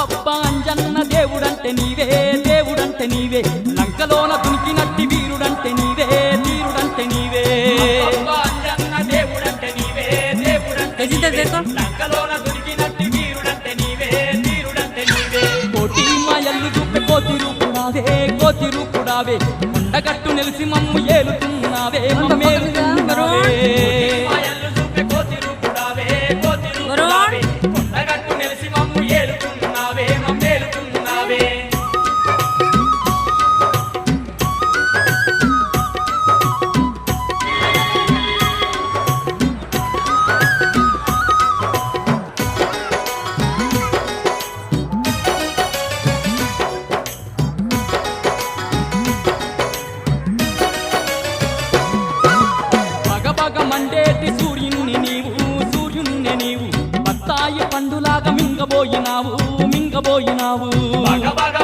అబ్బబ్బా అంజన్న దేవుడంటే నీవే దేవుడంటే నీవే లంకలోన దునికినట్టి వీరుడంటే నీవే వీరుడంటే నీవే అబ్బబ్బా అంజన్న దేవుడంటే నీవే దేవుడంటే నీవే లంకలోన దునికినట్టి వీరుడంటే నీవే వీరుడంటే నీవే కోటి మాయల్లు చూపే కోతి రూపుడావే కొండగట్టు నిలిసి మమ్ము ఏలుతున్నావే మమ్మేలుతున్నావే మాయల్లు చూపే కోతి రూపుడావే కోతి రూపుడావే కొండగట్టు నిలిసి మమ్ము ఏలుతున్నావే మమ్మేలుతున్నావే బగబగ మండేటి సూర్యుణ్ణి నీవు బత్తాయి పండులాగా మింగబోయినావు బగబగ